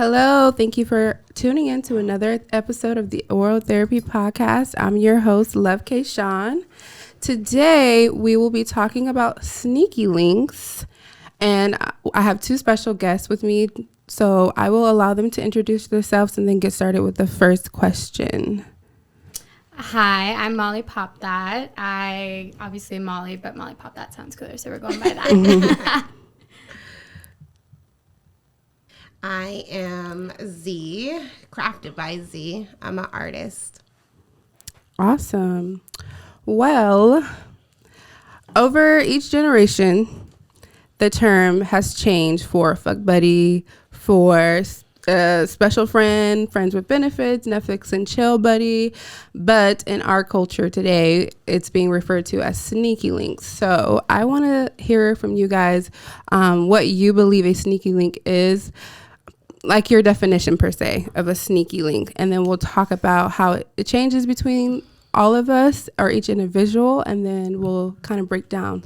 Hello, thank you for tuning in to another episode of the Oral Therapy Podcast. I'm your host, Love K. Sean. Today, we will be talking about sneaky links, and I have two special guests with me, so I will allow them to introduce themselves and then get started with the first question. Hi, I'm Molly Pop That. I obviously Molly, but Molly Pop That sounds cooler, so we're going by that. I am Z, crafted by Z. I'm an artist. Awesome. Well, over each generation, the term has changed for fuck buddy, for special friend, friends with benefits, Netflix and chill buddy. But in our culture today, it's being referred to as sneaky links. So I want to hear from you guys what you believe a sneaky link is, like your definition per se of a sneaky link. And then we'll talk about how it changes between all of us or each individual. And then we'll kind of break down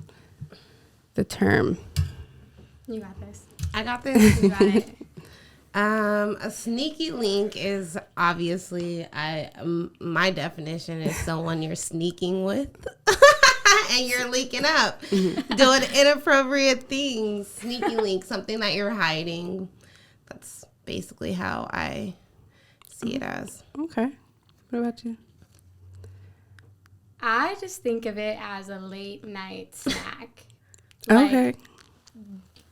the term. You got this. I got this. You got it. A sneaky link is obviously my definition is someone you're sneaking with and you're linking up, doing inappropriate things. Sneaky link, something that you're hiding. That's basically how I see it as. Okay. What about you? I just think of it as a late night snack. Okay.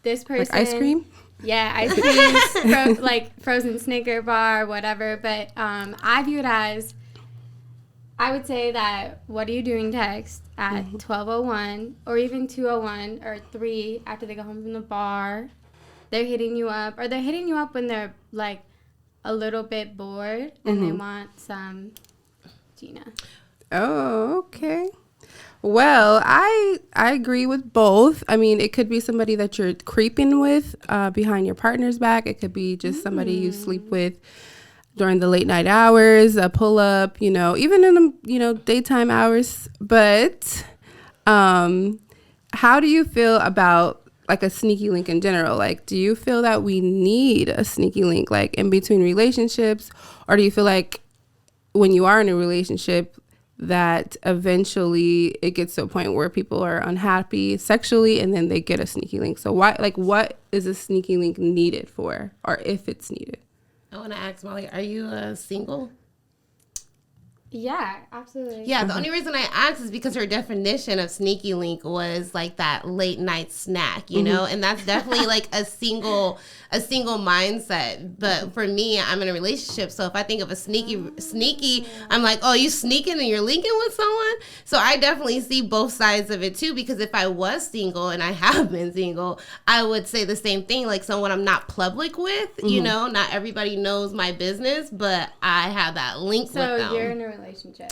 This person. Like ice cream? Yeah, ice cream, like frozen Snicker bar, whatever. But I view it as, I would say that, what are you doing text at 12:01 or even 2:01 or 3 after they go home from the bar. They're hitting you up, or they're hitting you up when they're like a little bit bored and they want some Gina. Oh, okay. Well, I agree with both. I mean, it could be somebody that you're creeping with behind your partner's back. It could be just somebody you sleep with during the late night hours, a pull up, even in the, daytime hours. But how do you feel about like a sneaky link in general? Like, do you feel that we need a sneaky link like in between relationships, or do you feel like when you are in a relationship that eventually it gets to a point where people are unhappy sexually and then they get a sneaky link? So what is a sneaky link needed for, or if it's needed? I want to ask Molly, are you single? Yeah, absolutely. Yeah, the only reason I asked is because her definition of sneaky link was like that late night snack, and that's definitely like a single mindset. But for me, I'm in a relationship, so if I think of a sneaky, I'm like, oh, you sneaking and you're linking with someone. So I definitely see both sides of it too, because if I was single, and I have been single, I would say the same thing, like someone I'm not public with, not everybody knows my business, but I have that link with them. So you're in a relationship.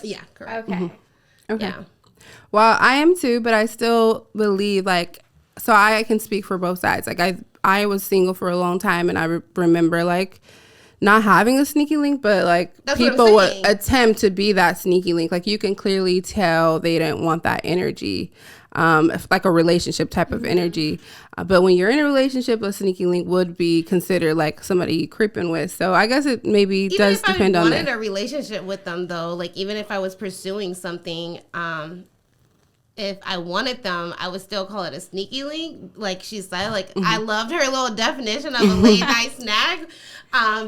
Yeah, correct. Okay. Okay. Yeah. Well, I am too, but I still believe so I can speak for both sides. Like I was single for a long time, and I remember like not having a sneaky link, but like That's people would attempt to be that sneaky link. Like you can clearly tell they didn't want that energy, like a relationship type of energy. But when you're in a relationship, a sneaky link would be considered like somebody creeping with. So I guess it maybe does depend on that. Even if I wanted a relationship with them, though, like even if I was pursuing something, if I wanted them, I would still call it a sneaky link. Like she said, like I loved her little definition of a late night snack,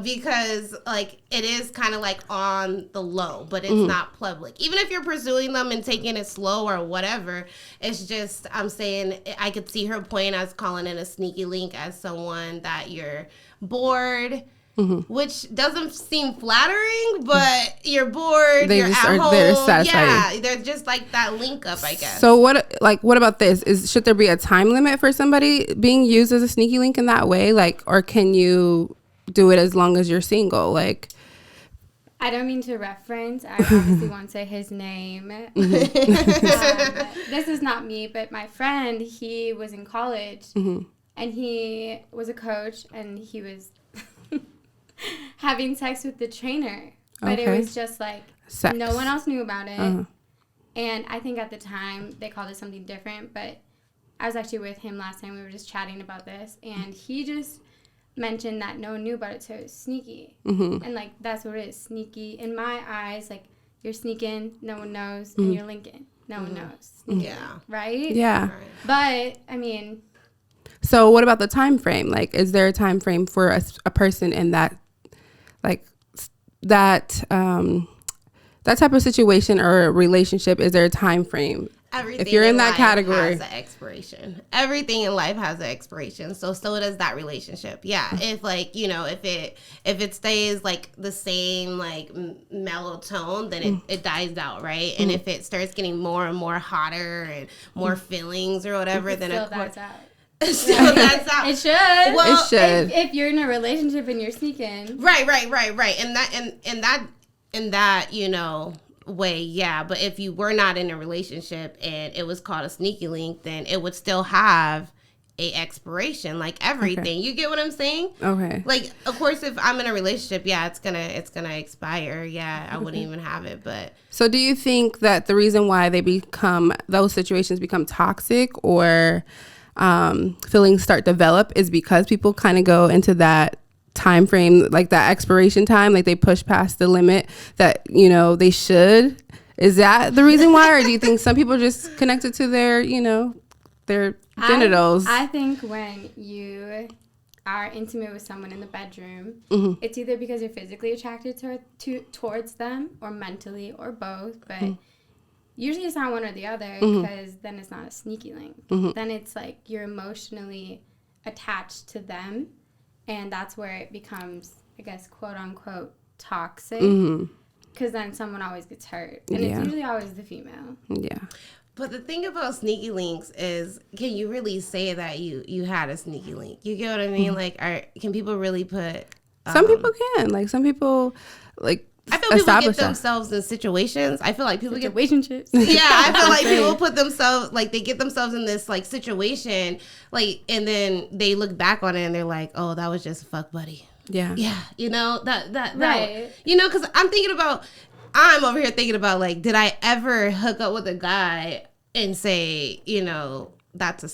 because like it is kind of like on the low, but it's not public. Even if you're pursuing them and taking it slow or whatever, it's just, I'm saying I could see her point as calling it a sneaky link as someone that you're bored. Which doesn't seem flattering, but you're bored, you're at home. They're satisfied. Yeah, they're just like that link up, I guess. So what about this? Should there be a time limit for somebody being used as a sneaky link in that way? Like, or can you do it as long as you're single? Like, I don't mean to reference. I obviously won't say his name. This is not me, but my friend, he was in college, and he was a coach, and he was having sex with the trainer. But it was just like, sex. No one else knew about it. And I think at the time they called it something different, but I was actually with him last time. We were just chatting about this, and he just mentioned that no one knew about it, so it was sneaky. Mm-hmm. And, like, that's what it is, sneaky. In my eyes, like, you're sneaking, no one knows, and you're linking, no one knows. Sneaking, Yeah. right? Yeah. Right. But, I mean, So what about the time frame? Like, is there a time frame for a person in that, like, that that type of situation or relationship? Is there a time frame? Everything If you're in that life category. has an expiration. Everything in life has an expiration. So does that relationship. Yeah. If like, you know, if it stays like the same like mellow tone, then it dies out, right? And if it starts getting more and more hotter and more feelings or whatever, then still of course that's out. still that's out. It should. Well, It should. If you're in a relationship and you're sneaking. Right. And that, you know, way, yeah. But if you were not in a relationship and it was called a sneaky link, then it would still have a expiration, like everything. Okay. You get what I'm saying? Okay. Like, of course, if I'm in a relationship, yeah, it's gonna expire. Yeah, I wouldn't even have it. But So do you think that the reason why those situations become toxic or feelings start develop is because people kind of go into that time frame, like that expiration time, like they push past the limit that, you know, they should? Is that the reason why? Or do you think some people just connected to their, you know, their genitals? I think when you are intimate with someone in the bedroom, it's either because you're physically attracted towards them or mentally or both, but usually it's not one or the other, because then it's not a sneaky link. Then it's like you're emotionally attached to them, and that's where it becomes, I guess, quote unquote, toxic, because then someone always gets hurt, and it's usually always the female. Yeah. But the thing about sneaky links is, can you really say that you had a sneaky link? You get what I mean? Like, can people really put? Some people can. Like, some people, like, I feel people establish get that. themselves in situations. I feel like people get. Relationships. Yeah, I feel like people put themselves, like, they get themselves in this like situation, like, and then they look back on it and they're like, oh, that was just a fuck buddy. Yeah. Yeah, you know that Right. you know, because I'm over here thinking about, like, did I ever hook up with a guy and say, you know, this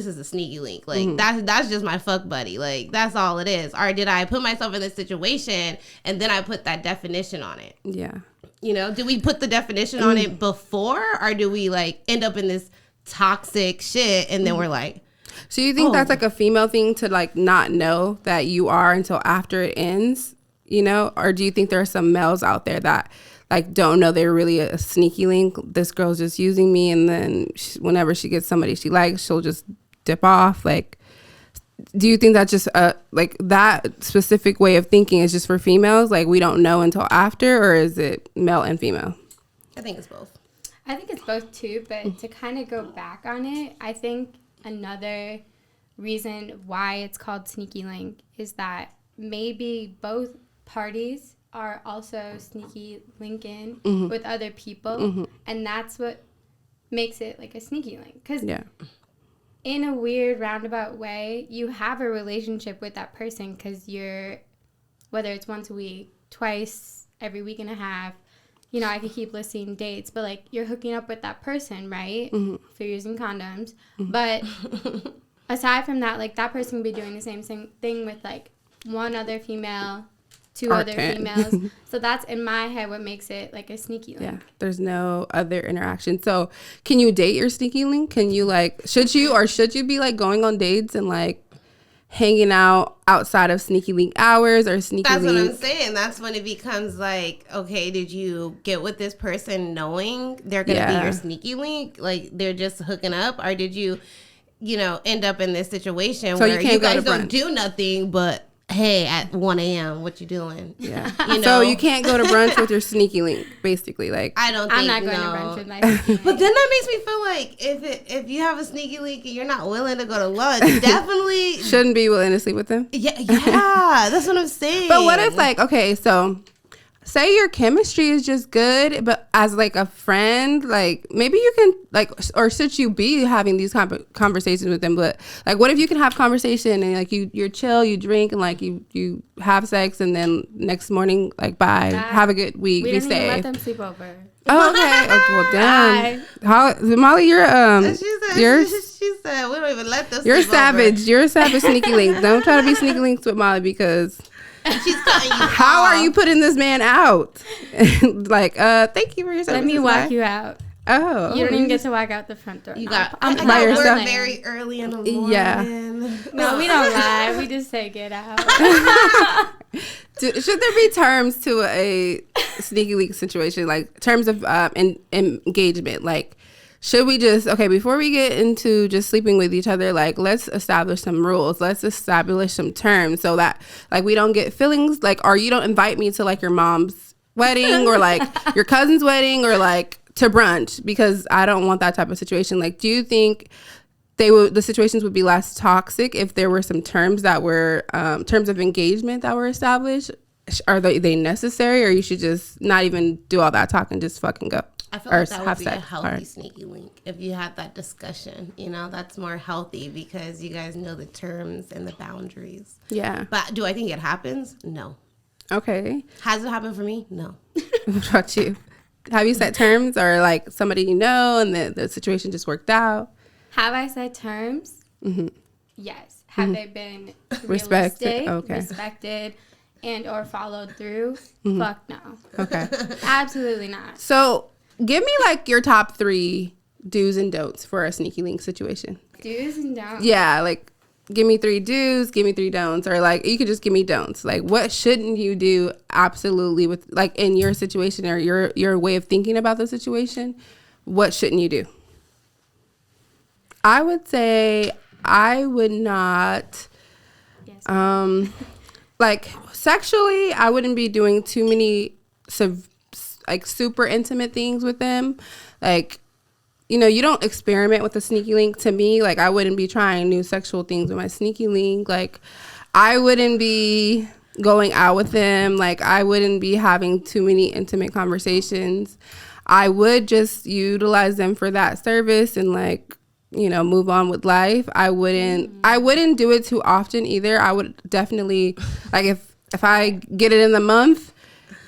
is a sneaky link, like that's just my fuck buddy, like that's all it is? Or did I put myself in this situation and then I put that definition on it? Yeah. You know, do we put the definition on it before, or do we like end up in this toxic shit and then we're like, So you think that's like a female thing to like not know that you are until after it ends, you know? Or do you think there are some males out there that like don't know they're really a sneaky link? This girl's just using me, and then whenever she gets somebody she likes, she'll just dip off. Like, do you think that's just like that specific way of thinking is just for females? Like, we don't know until after, or is it male and female? I think it's both. I think it's both too, but to kind of go back on it, I think another reason why it's called sneaky link is that maybe both parties are also sneaky linking with other people, and that's what makes it like a sneaky link. Because in a weird roundabout way, you have a relationship with that person because you're, whether it's once a week, twice every week and a half, you know, I could keep listing dates, but like you're hooking up with that person, right? If you're using condoms. But aside from that, like that person could be doing the same thing with like one other female, two other females. So that's in my head what makes it like a sneaky link. Yeah, there's no other interaction. So can you date your sneaky link? Can you like, should you be like going on dates and like hanging out outside of sneaky link hours or sneaky That's link? what I'm saying. That's when it becomes like, okay, did you get with this person knowing they're going to be your sneaky link? Like they're just hooking up? Or did you know, end up in this situation where you guys don't do nothing but, hey, at 1 a.m., what you doing? Yeah. You know? So you can't go to brunch with your sneaky link, basically. Like, I'm not going to brunch with my sneaky But then that makes me feel like if you have a sneaky link and you're not willing to go to lunch, definitely shouldn't be willing to sleep with them. Yeah, that's what I'm saying. But what if like, okay, so say your chemistry is just good, but as like a friend, like maybe you can like, or should you be having these conversations with them? But like, what if you can have conversation and like you're chill, you drink and like you have sex and then next morning like bye, have a good week, We be didn't even let safe. them sleep over. Oh, okay. Well, damn. How, Molly, you're She said we don't even let this. you're sleep savage. over. You're a savage sneaky link. Don't try to be sneaky links with Molly because She's cutting you. how are off. you putting this man out? Like, thank you for your services. Let me walk bye. you out. Oh, You don't even get to walk out the front door. You got. I'm I by got yourself. work very early in the morning. Yeah. No, we don't lie. We just say get out. Should there be terms to a sneaky link situation, like terms of engagement? Like, should we just, okay, before we get into just sleeping with each other, like, let's establish some rules. Let's establish some terms so that, like, we don't get feelings, like, or you don't invite me to, like, your mom's wedding or, like, your cousin's wedding or, like, to brunch because I don't want that type of situation. Like, do you think the situations would be less toxic if there were some terms that were terms of engagement that were established? Are they necessary, or you should just not even do all that talk and just fucking go? I feel Or like that would have be sex. a healthy Alright. sneaky link if you had that discussion. You know, that's more healthy because you guys know the terms and the boundaries. Yeah. But do I think it happens? No. Okay. Has it happened for me? No. What about you? Have you set terms or like somebody you know and the situation just worked out? Have I said terms? Mm-hmm. Yes. Have they been Respected, realistic, okay. respected, and or followed through? Mm-hmm. Fuck no. Okay. Absolutely not. So give me like your top 3 do's and don'ts for a sneaky link situation. Do's and don'ts. Yeah, like give me 3 do's, give me 3 don'ts, or like you could just give me don'ts. Like what shouldn't you do absolutely with like in your situation or your way of thinking about the situation? What shouldn't you do? I would say I would not Yes. like sexually I wouldn't be doing too many like super intimate things with them. Like, you know, you don't experiment with a sneaky link to me. Like I wouldn't be trying new sexual things with my sneaky link. Like I wouldn't be going out with them. Like I wouldn't be having too many intimate conversations. I would just utilize them for that service and like, you know, move on with life. I wouldn't do it too often either. I would definitely like if I get it in the month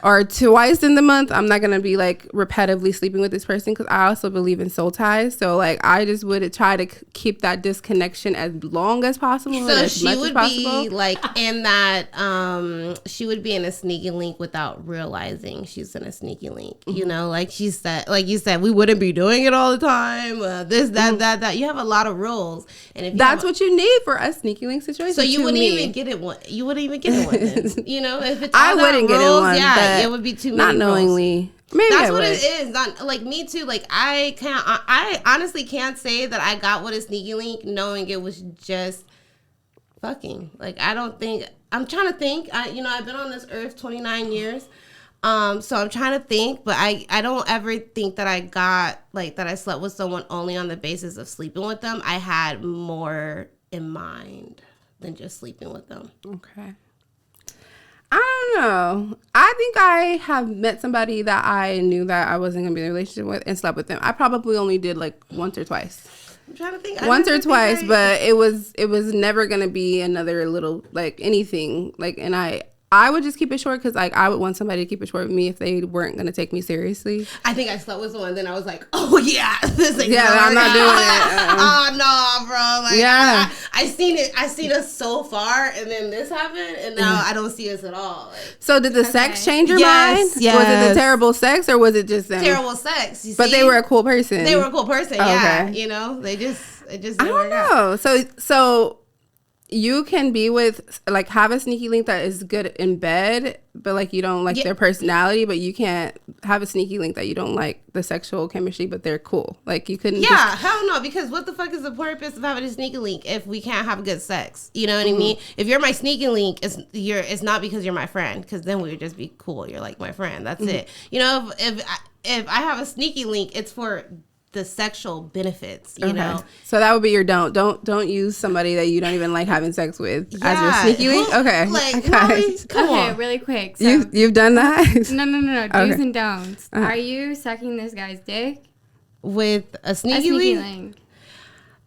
or twice in the month, I'm not gonna be like repetitively sleeping with this person because I also believe in soul ties. So like I just would try to keep that disconnection as long as possible. So and as she much would as be possible. like in that she would be in a sneaky link without realizing she's in a sneaky link. You know, like she said, like you said, we wouldn't be doing it all the time. This, that. You have a lot of rules, and if you That's have what you need for a sneaky link situation. so you to wouldn't me. even get it one. You wouldn't even get it one. Then. You know, if it's I all that wouldn't get in rules, one, yeah, but it would be too many not rules. knowingly. Maybe That's I what would. it is. Not like me too. Like I honestly can't say that I got with a sneaky link knowing it was just fucking. Like I don't think. I'm trying to think. I've been on this earth 29 years. So I'm trying to think, but I don't ever think that I got like that I slept with someone only on the basis of sleeping with them. I had more in mind than just sleeping with them. Okay. I don't know. I think I have met somebody that I knew that I wasn't gonna be in a relationship with and slept with them. I probably only did like once or twice. I'm trying to think. Once or twice, but it was never gonna be another little like anything. Like, and I would just keep it short because like I would want somebody to keep it short with me if they weren't gonna take me seriously. I think I slept with someone, then I was like, oh yeah, this ain't Yeah, gonna I'm work not out. doing it. Oh no, bro. Like, Yeah. I seen us so far, and then this happened, and now I don't see us at all. Like, So did the sex change your Yes, mind? Was it yes. the terrible sex or was it just them? terrible sex. You But see? they were a cool person. They were a cool person. Oh, Yeah, okay. you know, it just I didn't don't work out. know. So you can be with like have a sneaky link that is good in bed, but like you don't like Yeah. their personality, but you can't have a sneaky link that you don't like the sexual chemistry, but they're cool. Like you couldn't. Yeah, hell no, because what the fuck is the purpose of having a sneaky link if we can't have good sex? You know what I mean? If you're my sneaky link, it's not because you're my friend, because then we would just be cool. You're like my friend. That's it. You know, if I have a sneaky link, it's for the sexual benefits, you know. So that would be your don't use somebody that you don't even like having sex with as your sneaky link. Okay. Like, Okay. come Okay, on. really quick. So, You've done that? no. Do's Okay. and don'ts. Are you sucking this guy's dick? With a A sneaky sneaky link? link.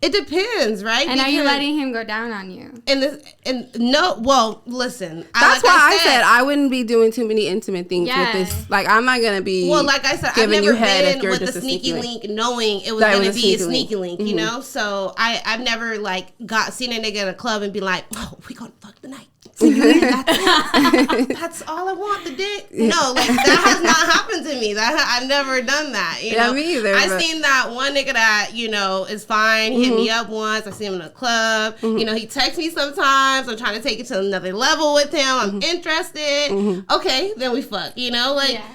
It depends, right? And are you Because- letting him go down on you? and no, well, listen. That's why I said I wouldn't be doing too many intimate things Yeah. with this. Like, I'm not going to be. Well, like I said, I've giving never you head if been you're with just a a sneaky sneaky link knowing it was That it going was to a be a sneaky sneaky link. link, you know? So I've never like seen a nigga in a club and be like, oh, we going to fuck tonight. That's all I want, the dick. No, like that has not happened to me. I've never done that. You know? Me either. I but- seen that one nigga that, you know, is fine. He hit me up once. I see him in a club. You know, he texts me sometimes. I'm trying to take it to another level with him. I'm interested. Okay, then we fuck. You know, like. Yeah.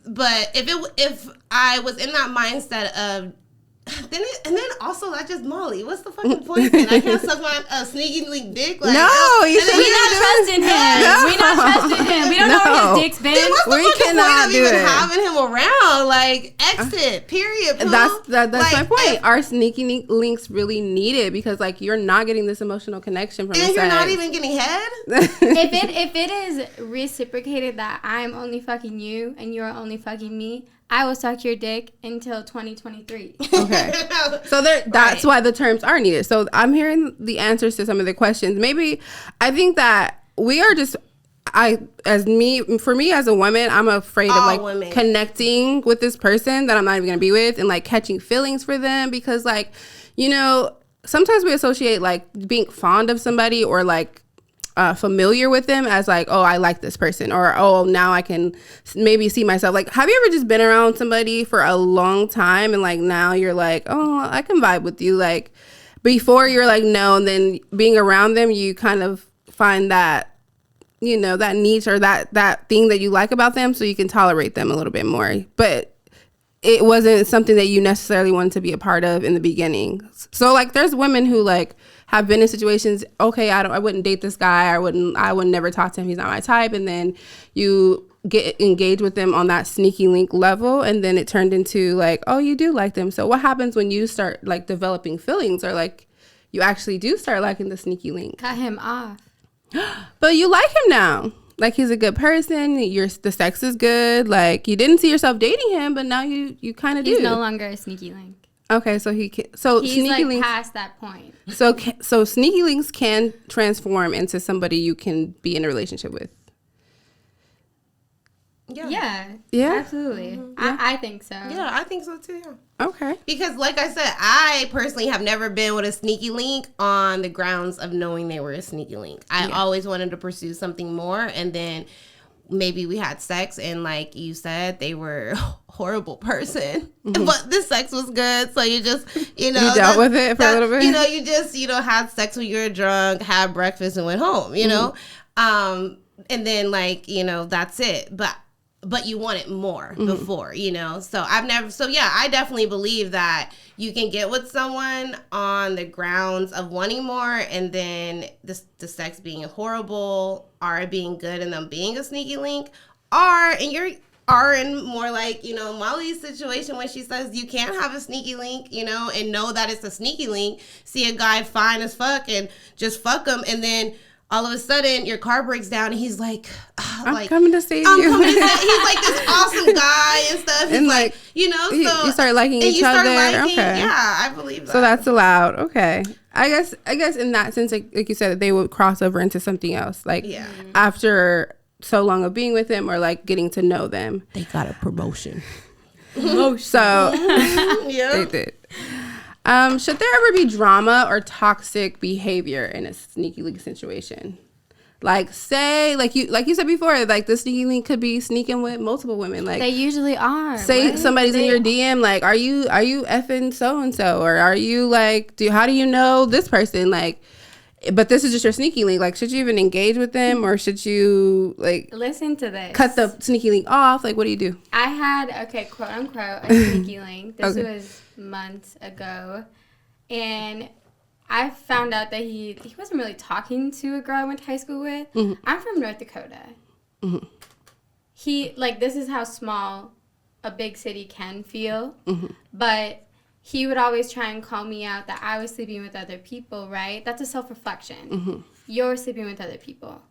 But if I was in that mindset of then also that's just Molly. What's the fucking point? Then I can't suck my sneaky link dick. Like, No, you and then should We not trusting him. No. We not trusting him. We don't know where No. his dick's been. Then what's the We fucking cannot point of do even it. having him around? Like, exit. Period. Pooh. That's Like, my point. if- Our sneaky links really need it because like you're not getting this emotional connection from and the you're not sex. even getting head. if it is reciprocated that I'm only fucking you and you're only fucking me, I will suck your dick until 2023. Okay. So that's why the terms are needed. So I'm hearing the answers to some of the questions. Maybe I think that we are just for me as a woman, I'm afraid of All like women. connecting with this person that I'm not even gonna be with and like catching feelings for them because like, you know, sometimes we associate like being fond of somebody or like familiar with them as like, oh, I like this person, or oh, now I can maybe see myself. Like, have you ever just been around somebody for a long time and like now you're like, oh, I can vibe with you. Like before you're like, no, and then being around them, you kind of find that, you know, that niche or that thing that you like about them, so you can tolerate them a little bit more. But it wasn't something that you necessarily wanted to be a part of in the beginning. So like there's women who like have been in situations, okay, I wouldn't date this guy, I would never talk to him, he's not my type, and then you get engaged with them on that sneaky link level, and then it turned into like, oh, you do like them. So what happens when you start like developing feelings, or like you actually do start liking the sneaky link, Cut him off. but you like him now? Like he's a good person, the sex is good, like you didn't see yourself dating him, but now you kind of do. He's no longer a sneaky link. Okay, so He's sneaky like links. past that point. So sneaky links can transform into somebody you can be in a relationship with. Yeah. Yeah? Absolutely. I think so. Yeah, I think so too. Yeah. Okay. Because, like I said, I personally have never been with a sneaky link on the grounds of knowing they were a sneaky link. I always wanted to pursue something more, and then maybe we had sex, and like you said, they were a horrible person, but the sex was good. So you just, you know, You dealt with it for a little bit? You know, you just, had sex when you were drunk, had breakfast, and went home. You know, and then like that's it. But you wanted more before, So I definitely believe that you can get with someone on the grounds of wanting more, and then the sex being horrible, or it being good and them being a sneaky link, are in more like, Molly's situation when she says you can't have a sneaky link, and know that it's a sneaky link, see a guy fine as fuck and just fuck him, and then all of a sudden your car breaks down and he's like, I'm coming to save I'm you. coming to say, he's like this awesome guy and stuff. He's And, like, like, so you start liking and each you start other. liking- Okay. Yeah, I believe that. So that's allowed. Okay. I guess in that sense, like you said, they would cross over into something else. Like Yeah. after so long of being with them or like getting to know them. They got a promotion. So Yeah. they did. Should there ever be drama or toxic behavior in a sneaky link situation? Like say, like you said before, like the sneaky link could be sneaking with multiple women. Like They usually are. say right? somebody's in your DM, like, are you effing so and so, or are you like, how do you know this person? Like, but this is just your sneaky link. Like, should you even engage with them, or should you like Listen to this. cut the sneaky link off? Like, what do you do? I had, quote unquote, a sneaky link. This Okay. was months ago. And I found out that he wasn't really talking to a girl I went to high school with. Mm-hmm. I'm from North Dakota. He, like, this is how small a big city can feel. Mm-hmm. But he would always try and call me out that I was sleeping with other people, right? That's a self-reflection. You're sleeping with other people.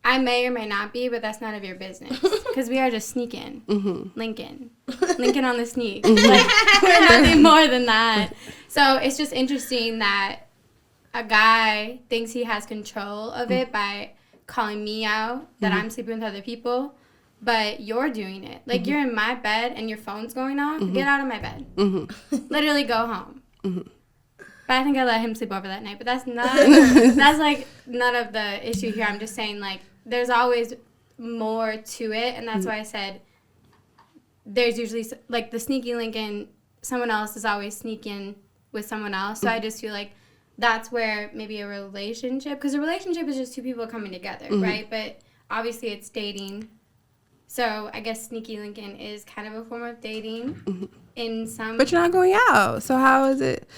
I may or may not be, but that's none of your business. Because we are just sneaking. Lincoln on the sneak. Like, we're nothing more than that. So it's just interesting that a guy thinks he has control of it by calling me out that I'm sleeping with other people, but you're doing it. Like, you're in my bed and your phone's going off. Get out of my bed. Literally go home. But I think I let him sleep over that night. But that's not, that's like none of the issue here. I'm just saying, like, there's always more to it. And that's why I said there's usually, like, the sneaky link in someone else is always sneaking with someone else. So I just feel like that's where maybe a relationship, because a relationship is just two people coming together, right? But obviously it's dating. So I guess sneaky linking is kind of a form of dating in some. But you're not going out. So how is it?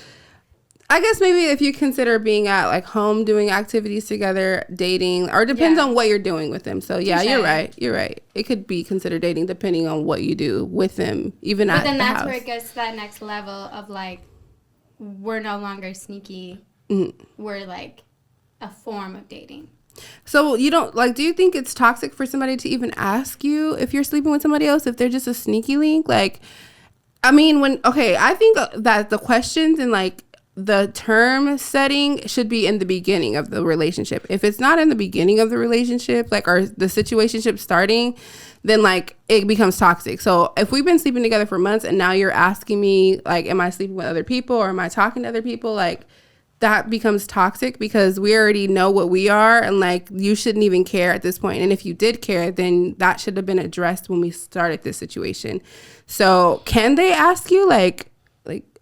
I guess maybe if you consider being at like home doing activities together, dating, or depends on what you're doing with them. So yeah, you're right. You're right. It could be considered dating depending on what you do with them, even at the house. But then that's where it gets to that next level of like, we're no longer sneaky. We're like a form of dating. So you don't like, do you think it's toxic for somebody to even ask you if you're sleeping with somebody else, if they're just a sneaky link? Like, I mean, I think that the questions and like the term setting should be in the beginning of the relationship. If it's not in the beginning of the relationship, like, or the situationship starting, then like it becomes toxic. So if we've been sleeping together for months and now you're asking me like, am I sleeping with other people or am I talking to other people? Like, that becomes toxic because we already know what we are, and like you shouldn't even care at this point. And if you did care, then that should have been addressed when we started this situation. So can they ask you like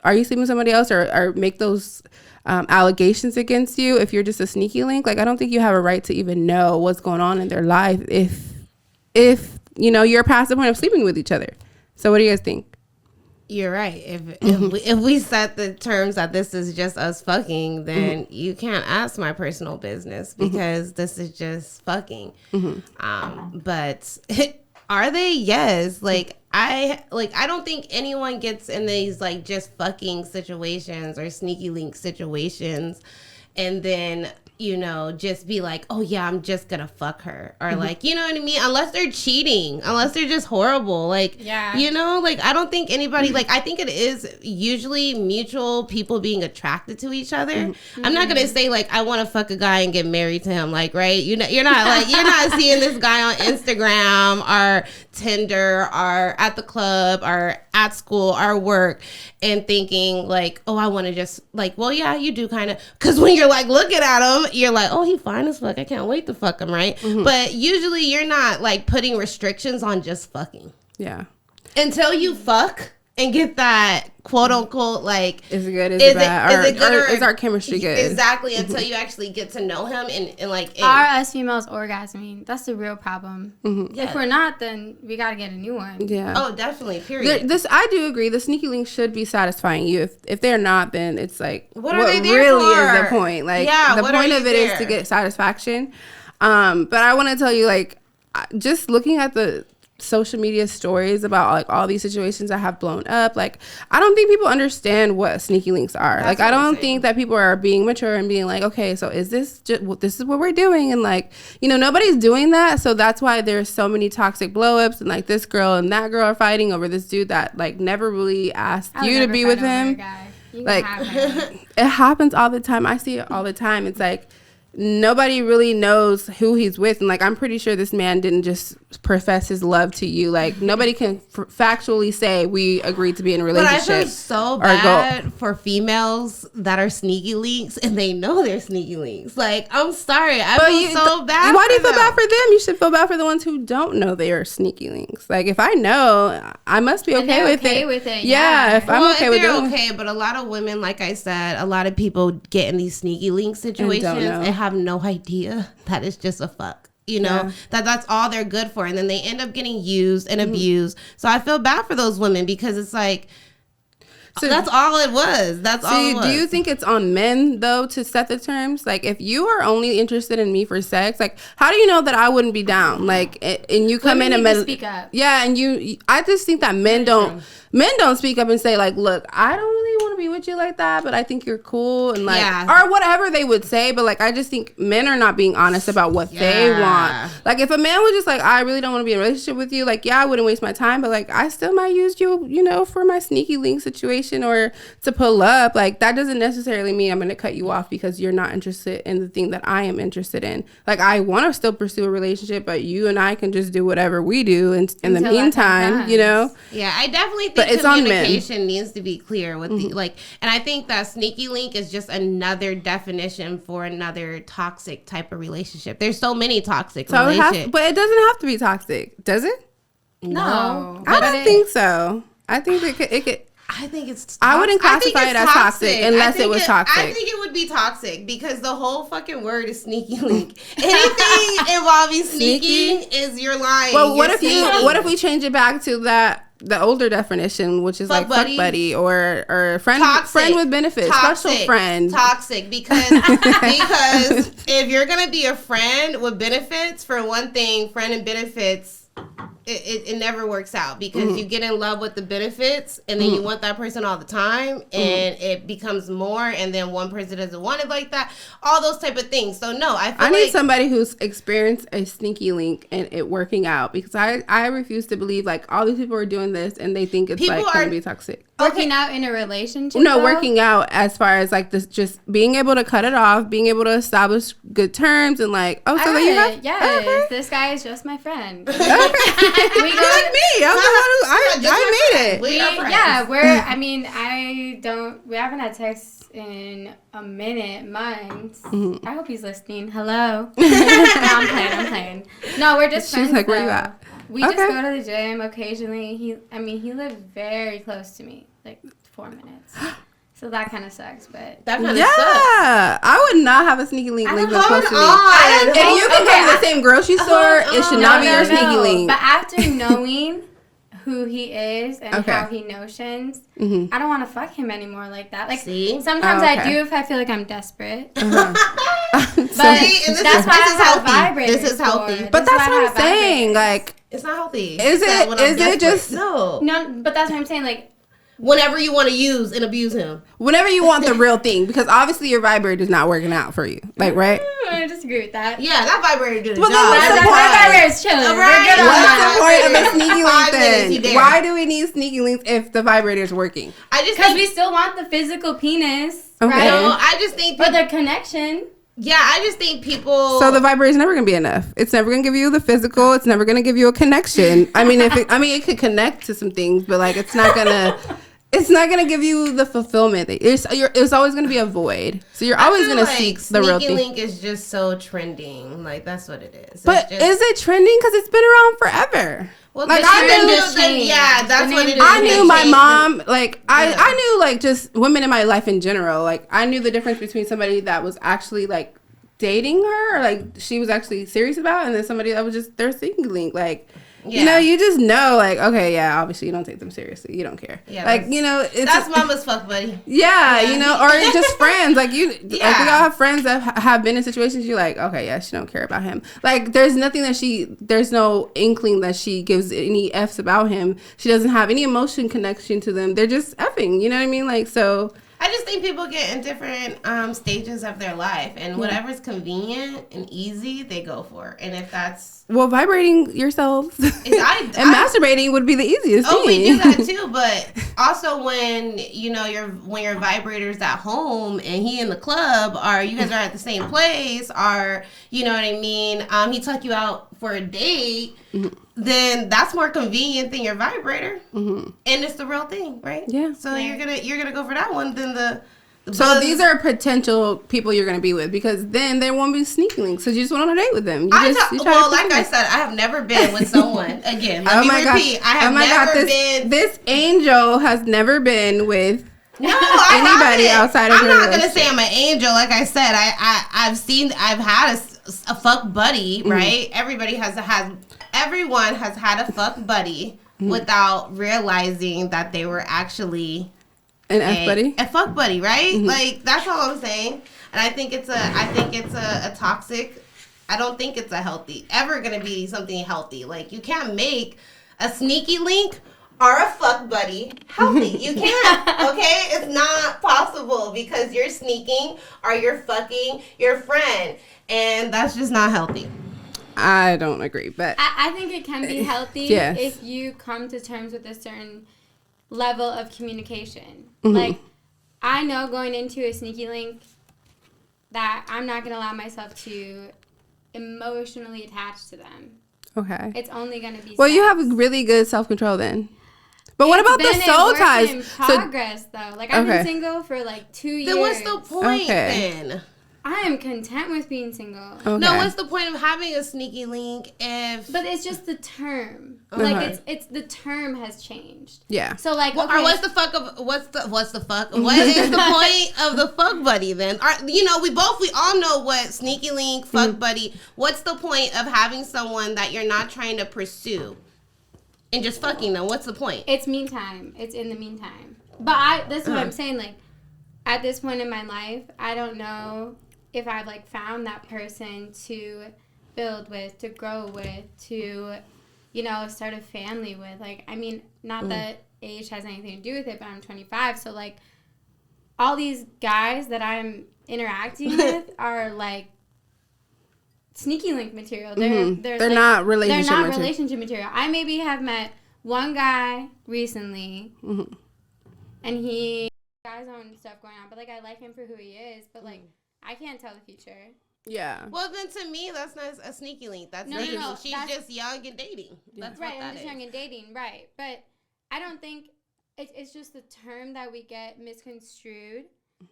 are you sleeping with somebody else, or make those allegations against you if you're just a sneaky link? Like, I don't think you have a right to even know what's going on in their life if you know you're past the point of sleeping with each other. So what do you guys think? You're right. If we set the terms that this is just us fucking, then you can't ask my personal business because this is just fucking. But are they? Yes. I don't think anyone gets in these like just fucking situations or sneaky link situations and then, you know, just be like, oh yeah, I'm just gonna fuck her, or like, you know what I mean, unless they're cheating, unless they're just horrible, like, you know, like, I don't think anybody, like, I think it is usually mutual people being attracted to each other. I'm not gonna say like I want to fuck a guy and get married to him, like, right, you're not like, you're not seeing this guy on Instagram or Tinder or at the club or at school or work and thinking like, oh, I want to just like, well, yeah, you do kind of, because when you're like looking at him, you're like, oh, he fine as fuck, I can't wait to fuck him, right? But usually you're not like putting restrictions on just fucking. Yeah. Until you fuck and get that quote unquote like, is it good, is it bad, or is our chemistry good? Exactly. Until you actually get to know him and like, are us females orgasming? That's the real problem. Yeah. If we're not, then we got to get a new one. Yeah. Oh, definitely. Period. I do agree. The sneaky link should be satisfying you. If they're not, then it's like, what are they there really for? Is the point? Like, the point of it is to get satisfaction. But I want to tell you, like, just looking at the social media stories about like all these situations that have blown up, like, I don't think people understand what sneaky links are. That's like, I don't think that people are being mature and being like, okay, so is this this is what we're doing, and like, you know, nobody's doing that. So that's why there's so many toxic blow-ups, and like this girl and that girl are fighting over this dude that like never really asked you to be with him. Like, it happens all the time. I see it all the time. It's like nobody really knows who he's with, and like, I'm pretty sure this man didn't just profess his love to you. Like, nobody can factually say we agreed to be in a relationship. But I feel so bad for females that are sneaky links and they know they're sneaky links. Like, I'm sorry, I feel so bad. Why do you feel bad for them? You should feel bad for the ones who don't know they are sneaky links. Like, if I know, I must be okay with it. Yeah, if I'm okay with it. Okay, but a lot of women, like I said, a lot of people get in these sneaky link situations and have no idea that it's just a fuck. You know, that's all they're good for. And then they end up getting used and abused. So I feel bad for those women because it's like, So that's all it was. That's all it was. Do you think it's on men though to set the terms? Like, if you are only interested in me for sex, like, how do you know that I wouldn't be down? Like, and you come Women in need and to speak up. Yeah, and I just think that men don't speak up and say like, look, I don't really want to be with you like that, but I think you're cool, and like, or whatever they would say. But like, I just think men are not being honest about what they want. Like, if a man was just like, I really don't want to be in a relationship with you, like, yeah, I wouldn't waste my time, but like, I still might use you, you know, for my sneaky link situation or to pull up. Like, that doesn't necessarily mean I'm going to cut you off because you're not interested in the thing that I am interested in. Like, I want to still pursue a relationship, but you and I can just do whatever we do in the meantime, you know? Yeah, I definitely think it's communication needs to be clear with the, like, and I think that sneaky link is just another definition for another toxic type of relationship. There's so many toxic relationships. But it doesn't have to be toxic, does it? No. I don't think so. I think it could. I think it's toxic. I wouldn't classify it as toxic unless it was toxic. I think it would be toxic because the whole fucking word is sneaky link. Anything involving sneaking is you're lying. Well, what if we change it back to the older definition, which is fuck buddy or friend with benefits, special friend. Toxic because if you're gonna be a friend with benefits, for one thing, friend and benefits, it never works out because you get in love with the benefits and then you want that person all the time and it becomes more, and then one person doesn't want it like that, all those type of things. So no, I need somebody who's experienced a sneaky link and it working out, because I refuse to believe like all these people are doing this and they think it's like going to be toxic. Working out in a relationship? No, working out as far as like this, just being able to cut it off, being able to establish good terms and like, this guy is just my friend. Okay. We go like me. I made it. We haven't had sex in a minute, months. I hope he's listening. Hello. No, I'm playing. No, we're just friends. She's like, where you at? We just go to the gym occasionally. He lived very close to me, like 4 minutes. So that kind of sucks, but that kind of sucks. I would not have a sneaky link living close to me. If you can go to the same grocery store, it should not be your sneaky link. But after knowing who he is and how he notions, I don't want to fuck him anymore like that. Like, sometimes I do if I feel like I'm desperate. But that's why I have vibrators. This is healthy. But that's what I'm saying. Like, it's not healthy. Is it just no? But that's what I'm saying. Like, whenever you want to use and abuse him. Whenever you want the real thing. Because obviously your vibrator is not working out for you. Like, right? I disagree with that. Yeah, that vibrator did a job. That vibrator is chilling. Right. What's the point of a sneaky link then? Why do we need sneaky links if the vibrator is working? Because we still want the physical penis. Okay. Right? No, I just think... For the connection. Yeah, I just think people... So the vibrator is never going to be enough. It's never going to give you the physical. It's never going to give you a connection. I mean, it could connect to some things, but like it's not going to... It's not going to give you the fulfillment. It's always going to be a void. So you're always going to seek the real thing. Sneaky link is just so trending. Like, that's what it is. But is it trending? Because it's been around forever. Well, like, that's what it is. I knew my mom, like, I knew, like, just women in my life in general. Like, I knew the difference between somebody that was actually, like, dating her, or, like, she was actually serious about, and then somebody that was just their sneaky link. Like, you know, you just know, like, okay, yeah, obviously you don't take them seriously. You don't care. Yeah, like, you know, that's mama's fuck buddy. Yeah, you know, or just friends. Like, like, we all have friends that have been in situations you're like, okay, yeah, she don't care about him. Like, there's no inkling that she gives any F's about him. She doesn't have any emotion connection to them. They're just effing, you know what I mean? Like, so... I just think people get in different stages of their life, and whatever's convenient and easy, they go for. And if that's vibrating yourselves and masturbating would be the easiest thing. We do that too, but also when your vibrator's at home and he in the club, or you guys are at the same place, or you know what I mean, he took you out for a date. Then that's more convenient than your vibrator, and it's the real thing, right? Yeah. So you're gonna go for that one than the so these are potential people you're gonna be with, because then there won't be sneaky links. So you just went on a date with them. I said, I have never been with someone. Again, let me repeat. I have never been. This angel has never been with. No, anybody outside of. I'm not gonna say I'm an angel. Like I said, I've had a fuck buddy, right? Everyone has had a fuck buddy without realizing that they were actually An F buddy? A fuck buddy, right? Like, that's all I'm saying. And I think it's a toxic. I don't think it's ever gonna be something healthy. Like, you can't make a sneaky link or a fuck buddy healthy. You can't, okay? It's not possible because you're sneaking or you're fucking your friend. And that's just not healthy. I don't agree, but I think it can be healthy Yes. if you come to terms with a certain level of communication. Mm-hmm. Like, I know going into a sneaky link that I'm not going to allow myself to emotionally attach to them. okay. It's only going to be Well, you sex. have really good self-control then. But what about the It's been soul a work ties? in So, progress, though. Like, I've Okay. been single for like 2 years. Then what's the point Okay. then? I am content with being single. okay. No, what's the point of having a sneaky link if... But it's just the term. Uh-huh. Like, it's the term has changed. Yeah. So, like, Well, okay, or what's the fuck? What is the point of the fuck buddy then? We all know what sneaky link, fuck buddy. What's the point of having someone that you're not trying to pursue and just fucking them? What's the point? It's meantime. It's in the meantime. But that's what I'm saying. Like, at this point in my life, I don't know if I've like found that person to build with, to grow with, to, start a family with. Like, I mean, not that age has anything to do with it, but I'm 25, so like, all these guys that I'm interacting with are like sneaky link material. They're They're like, not relationship They're not material. relationship material. I maybe have met one guy recently, and he got his own stuff going on, but like I like him for who he is, but like I can't tell the future. Yeah. Well, then to me, that's not a sneaky link. That's No, dating. no, She's that's- just young and dating. That's Right, what I'm that just is. young and dating, right? But I don't think it's just the term that we get misconstrued.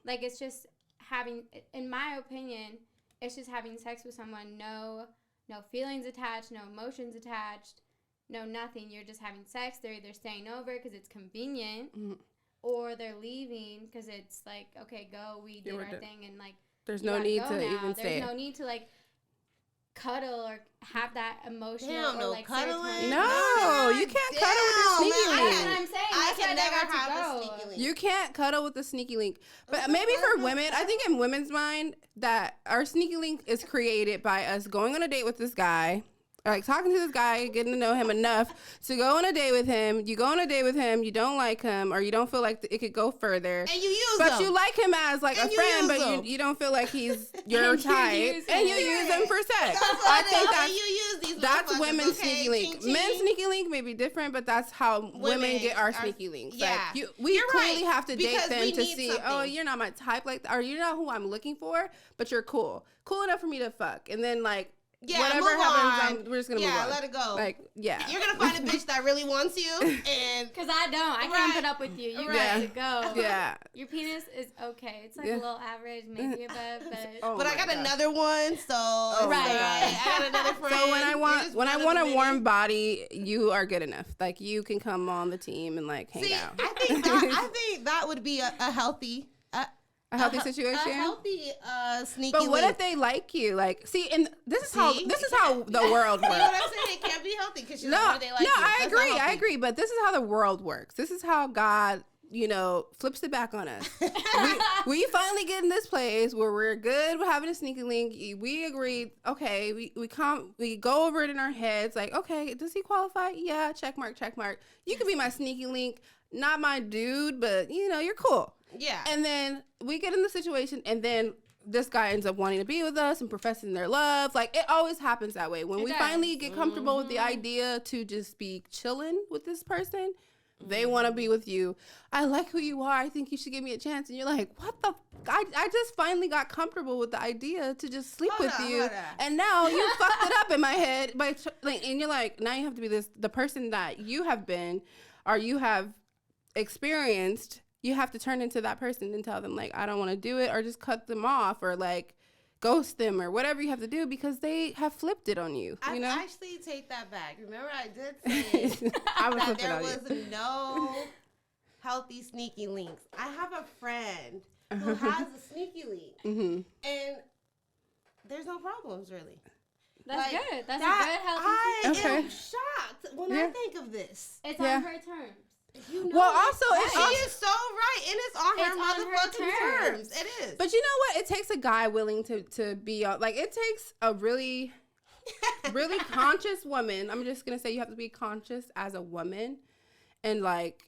Like, it's just having, in my opinion, it's just having sex with someone, no feelings attached, no emotions attached, no nothing. You're just having sex. They're either staying over because it's convenient, or they're leaving because it's like, okay, go, we did our thing, and like, There's you no gotta need go to now. even stay. There's no need to like cuddle or have that emotional Damn, or no like cuddling. serotonin. No, you can't cuddle with a sneaky man, link. That's what I'm saying. I That's why can they never got to have a go. sneaky link. You can't cuddle with a sneaky link. But maybe for women, I think in women's mind that our sneaky link is created by us going on a date with this guy, like talking to this guy, getting to know him enough to go on a date with him. You go on a date with him, you don't like him, or you don't feel like it could go further. And you use But them. you like him as like And a you friend, use but them. you don't feel like he's your And you type, use and you him. use him for sex. That's what I it think is. that's And you use these that's motherfuckers, women's okay? sneaky link. Ching, ching. Men's sneaky link may be different, but that's how women get our sneaky links. yeah. Like we You're clearly right, have to date because them we to need see, something. oh, you're not my type, like, or you're not who I'm looking for, but you're cool enough for me to fuck, and then like Yeah, whatever move happens, on. we're just gonna move on. let it go. Like, yeah. You're gonna find a bitch that really wants you, and Because I don't. I can't Right. put up with you. You Right. got to go. Yeah. Your penis is okay. It's like Yeah. a little average, maybe above, but Oh but I my got God. another one, so Right. I got another friend. So when I You're just want one of a the warm many. body, you are good enough. Like you can come on the team and like hang See, out. I think that would be a healthy. A healthy situation. A healthy sneaky But what link. if they like you? Like, see, and this is See? how the world You know works. what I'm saying? It can't be healthy because No, what do they like you? I That's not agree. I healthy. agree. But this is how the world works. This is how God, flips it back on us. we finally get in this place where we're good with having a sneaky link. We agreed. Okay, we go over it in our heads. Like, okay, does he qualify? Yeah, check mark, check mark. You could be my sneaky link, not my dude, but you're cool. Yeah. And then we get in the situation, and then this guy ends up wanting to be with us and professing their love. Like, it always happens that way. When we does. finally get comfortable with the idea to just be chilling with this person, they want to be with you. I like who you are. I think you should give me a chance. And you're like, what the? I just finally got comfortable with the idea to just sleep Hold with on, you. hold on. And now you fucked it up in my head. And you're like, now you have to be the person that you have been or you have experienced. You have to turn into that person and tell them, like, I don't want to do it, or just cut them off, or like ghost them, or whatever you have to do because they have flipped it on you. I You know? actually take that back. Remember, I did say I was that flipping there on was you. no healthy sneaky links. I have a friend who has a sneaky link, Mm-hmm. and there's no problems really. that's Like, good. That's that- a good healthy I Okay. am shocked when I Yeah. think of this. It's Yeah. on her terms. You know, Well, also, she it's also, is so right, and it's on her It's on her motherfucking terms. terms. It is. but you know what? It takes a guy willing to be on. Like, it takes a really, really conscious woman. I'm just gonna say you have to be conscious as a woman, and like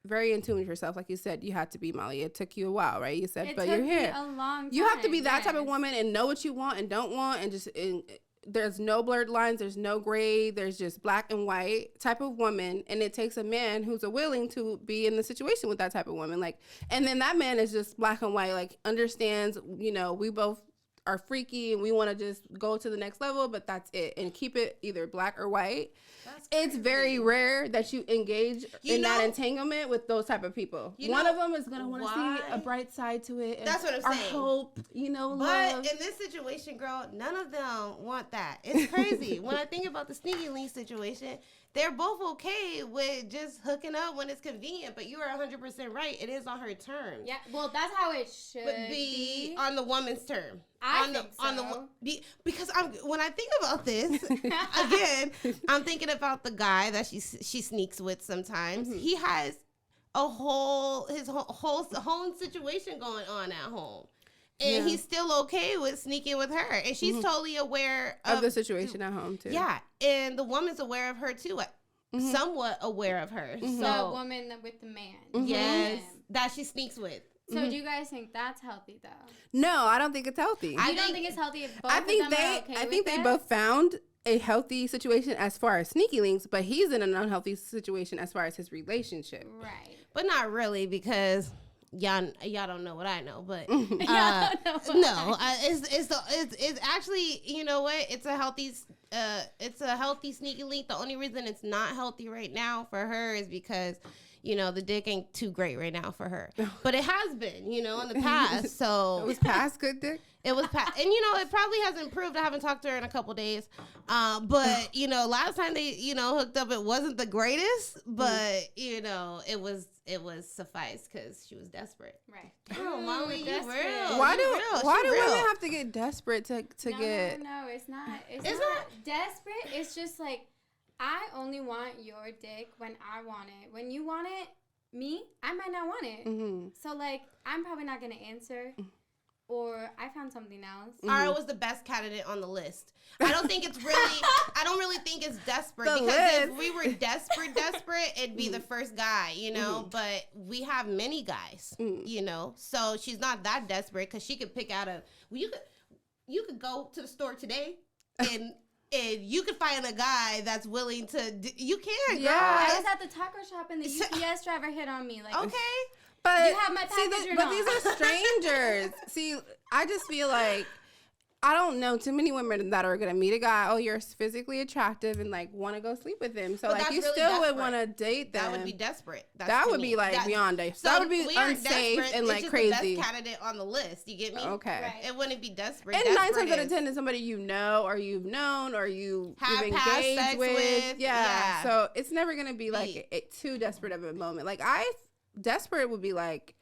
very in tune with yourself. Like you said, you had to be, Molly. It took you a while, right? You said, It but took you're me here. a long time. You have to be that type of yes. woman and know what you want and don't want, and just there's no blurred lines, there's no gray, there's just black and white type of woman. And it takes a man who's willing to be in the situation with that type of woman. Like, and then that man is just black and white, like understands, you know, we both are freaky and we want to just go to the next level, but that's it, and keep it either black or white. It's very rare that you engage in that entanglement with those type of people. One of them is gonna want to see a bright side to it. That's what I'm saying. Hope, you know, But love. in this situation, girl, none of them want that. It's crazy. When I think about the Sneaky Link situation, they're both okay with just hooking up when it's convenient. But you are 100% right. It is on her terms. Yeah, well, that's how it should But be on the woman's term. I think so. Because when I think about this again, I'm thinking about the guy that she sneaks with sometimes. Mm-hmm. He has his whole situation going on at home. And he's still okay with sneaking with her. And she's totally aware of the situation at home too. Yeah. And the woman's aware of her too. Somewhat aware of her. The So woman with the man. yes, that she sneaks with. So do you guys think that's healthy though? No, I don't think it's healthy. You don't think it's healthy if both I think of them are okay I with think they this? both found a healthy situation as far as Sneaky Links, but he's in an unhealthy situation as far as his relationship. Right. But not really, because y'all don't know what I know. But it's actually, you know what? It's a healthy Sneaky Link. The only reason it's not healthy right now for her is because, you know, the dick ain't too great right now for her. But it has been, you know, in the past. So It was past good dick. it was past, and you know, it probably has improved. I haven't talked to her in a couple days. But you know, last time they, you know, hooked up, it wasn't the greatest, but you know, it was suffice because she was desperate. Right. Oh, Molly, you desperate. real. Why You do real. why She do real. women have to get desperate to get? No, it's not. It's It's not desperate. It's just like, I only want your dick when I want it. When you want it, me, I might not want it. Mm-hmm. So like, I'm probably not gonna answer, or I found something else. Ara was the best candidate on the list. I don't think it's really. I don't really think it's desperate, The because list. if we were desperate, it'd be the first guy, you know. But we have many guys, you know. So she's not that desperate, because she could pick out a. Well, you could go to the store today and you could find a guy that's willing to. You can, girl. Yeah. I was at the taco shop and the UPS driver hit on me. Like, Okay. But You have my package or but not? these are strangers. See, I just feel like I don't know too many women that are gonna meet a guy. Oh, you're physically attractive and like want to go sleep with him. So But like that's you really still would desperate. want to date them. That would be desperate. That's That to would me. be like beyond desperate. That would be we aren't unsafe desperate. and like It's just crazy. the best candidate on the list. You get me? Okay. Right. It wouldn't be desperate. And 9 Desperate times out of is- 10 is somebody you know or you've known or you've Have past engaged sex with. Yeah. Yeah. So it's never gonna be like too desperate of a moment. Like desperate would be like,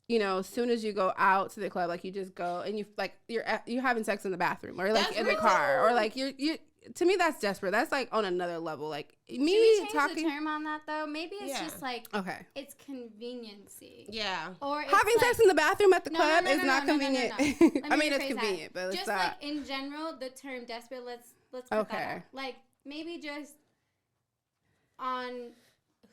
you know, as soon as you go out to the club, like you just go and you're having sex in the bathroom or like That's in the real. car or like you. To me, that's desperate. That's like on another level. Like Can we me change talking. the term on that though? Maybe it's Yeah. just like, Okay. it's conveniency. Yeah. Or it's Having like, sex in the bathroom at the No, club no, no, is no, not no, no, no, convenient. no. Let I me mean, it's rephrase convenient, but it's just not. like in general, the term desperate. Let's put that Okay. out. Like maybe just on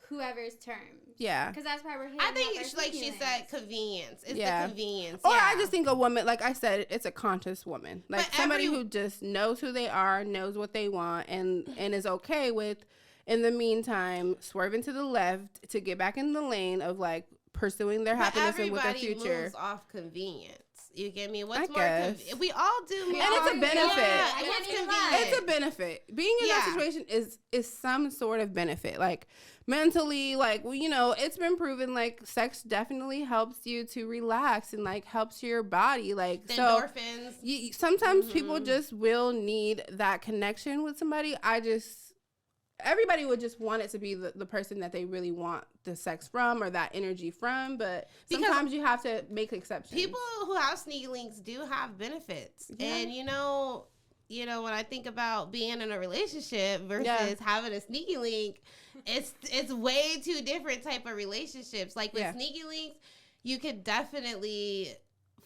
whoever's terms. Yeah. Because that's why we're hitting. I think up it's our like she feelings. said, convenience. It's Yeah. the convenience. Or yeah. I just think a woman, like I said, it's a conscious woman, like But somebody every- who just knows who they are, knows what they want, and is okay with, in the meantime, swerving to the left to get back in the lane of like pursuing their But happiness and with their everybody future. moves off convenience. You get me? What's I more? guess. We all do. And it's a benefit. Yeah, I and can't it's even convenient. lie. It's a benefit. Being in that Yeah. situation is some sort of benefit. Like mentally, like well, you know, it's been proven like sex definitely helps you to relax and like helps your body. Like The so endorphins. sometimes people just will need that connection with somebody. Everybody would just want it to be the person that they really want the sex from or that energy from, but Because sometimes you have to make exceptions. People who have sneaky links do have benefits, and you know, you know, when I think about being in a relationship versus having a sneaky link, it's way two different type of relationships. Like with sneaky links, you could definitely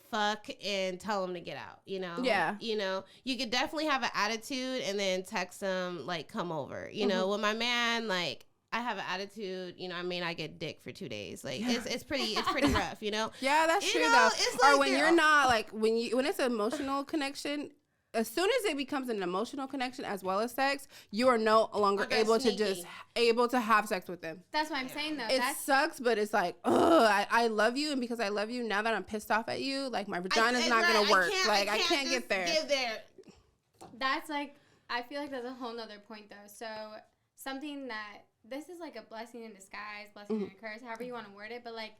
fuck and tell them to get out, you know? Yeah. You know, you could definitely have an attitude and then text them, like, come over. You know, with my man, like, I have an attitude, you know, I may not get dick for 2 days. Like, it's pretty rough, you know? Yeah, that's true, though. It's like, or when you're not, like, when it's an emotional connection, as soon as it becomes an emotional connection as well as sex, you are no longer able to have sex with them. That's what I'm saying, though. It sucks, but it's like, I love you, and because I love you, now that I'm pissed off at you, like, my vagina's not going to work. I can't get there. That's like, I feel like that's a whole nother point, though. So something that, this is like a blessing in disguise, blessing and a curse, however you want to word it, but like,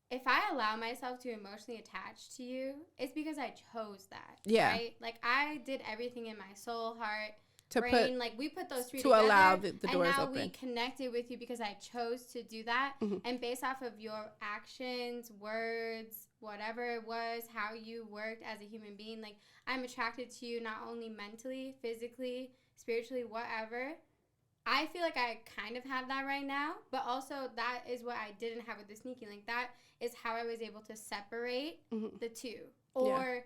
if I allow myself to emotionally attach to you, it's because I chose that. Yeah. Right? Like, I did everything in my soul, heart, brain. Like, we put those three together. To allow the doors open. And now we connected with you because I chose to do that. And based off of your actions, words, whatever it was, how you worked as a human being, like, I'm attracted to you not only mentally, physically, spiritually, whatever. I feel like I kind of have that right now, but also that is what I didn't have with the sneaky link. That is how I was able to separate the two, or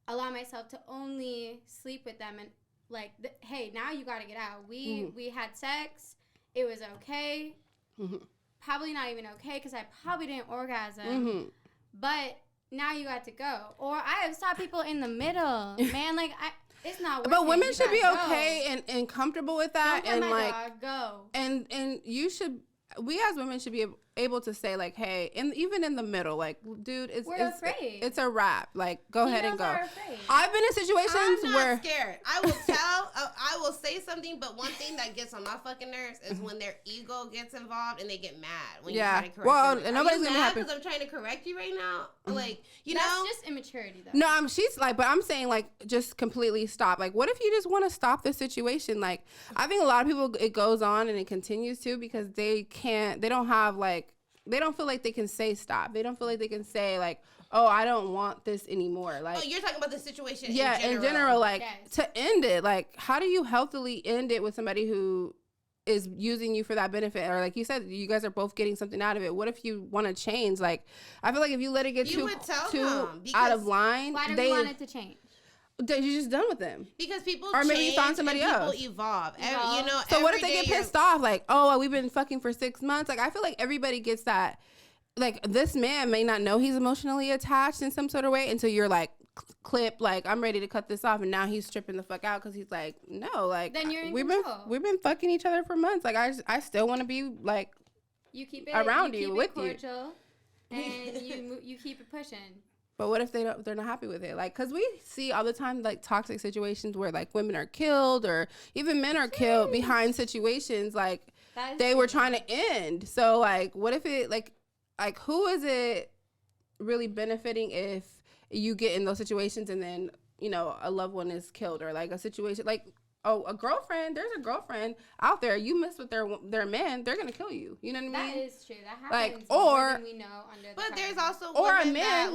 allow myself to only sleep with them and like, hey, now you got to get out. We had sex, it was okay, probably not even okay because I probably didn't orgasm, but now you got to go. Or I have stopped people in the middle, man. Like it's not worth but it. Women should be okay and comfortable with that. Don't and my like dog, go. And you should, we as women should be able to say like, hey, and even in the middle, like, dude, it's afraid. It's a wrap. Like, go ahead and go. Afraid. I've been in situations where scared. I will I will say something, but one thing that gets on my fucking nerves is when their ego gets involved and they get mad when you try to correct them. And nobody's gonna be happy because I'm trying to correct you right now. Like, you That's know, just immaturity, though. No, she's like, but I'm saying like, just completely stop. Like, what if you just want to stop the situation? Like, I think a lot of people, it goes on and it continues to because they don't have like. They don't feel like they can say stop. They don't feel like they can say like, oh, I don't want this anymore. Like, oh, you're talking about the situation. Yeah, in general, like to end it. Like, how do you healthily end it with somebody who is using you for that benefit? Or like you said, you guys are both getting something out of it. What if you want to change? Like, I feel like if you let it get too out of line, why do you want it to change? You're just done with them because people or maybe you found somebody else. People evolve. You know. So what if they get pissed off? Like, oh, we've been fucking for 6 months. Like, I feel like everybody gets that. Like, this man may not know he's emotionally attached in some sort of way until you're like, clip, like, I'm ready to cut this off, and now he's stripping the fuck out because he's like, no, like, then you're in control. We've been fucking each other for months. Like, I still want to be like, you keep it around you, with cordial, you, and you keep it pushing. But what if they're not happy with it? Like, because we see all the time, like, toxic situations where, like, women are killed or even men are killed behind situations, like, they were trying to end. So, like, what if it, like, who is it really benefiting if you get in those situations and then, you know, a loved one is killed or, like, a situation, like, oh, a girlfriend, there's a girlfriend out there, you mess with their man, they're gonna kill you. You know what I mean? That is true. That happens like, or, more than we know under the But there's also or a man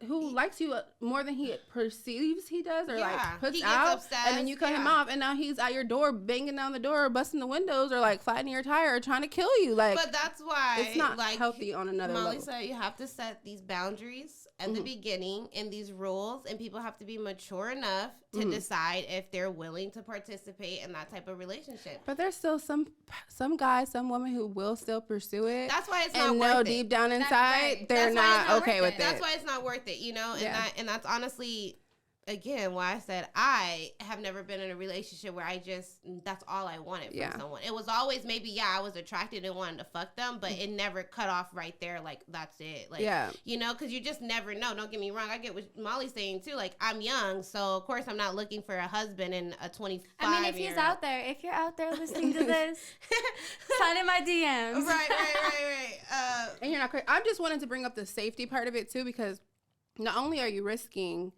who likes you more than he perceives he does, or like puts out, and then you cut him off, and now he's at your door, banging down the door, busting the windows, or like flattening your tire, or trying to kill you. Like, but that's why it's not like healthy on another level. Molly said you have to set these boundaries at the beginning and these rules, and people have to be mature enough to decide if they're willing to participate in that type of relationship. But there's still some guys, some women who will still pursue it. That's why it's not worth it. And know deep down inside they're not okay with it. That's why it's not worth it, you know? And that's honestly, again, why I said I have never been in a relationship where that's all I wanted from someone. It was always maybe, I was attracted and wanted to fuck them, but it never cut off right there. Like, that's it. Like, you know, because you just never know. Don't get me wrong. I get what Molly's saying too. Like, I'm young, so of course I'm not looking for a husband in a 25-year. I mean, if you're out there listening to this, slide in my DMs. Right. And you're not crazy. I just wanted to bring up the safety part of it too, because not only are you risking,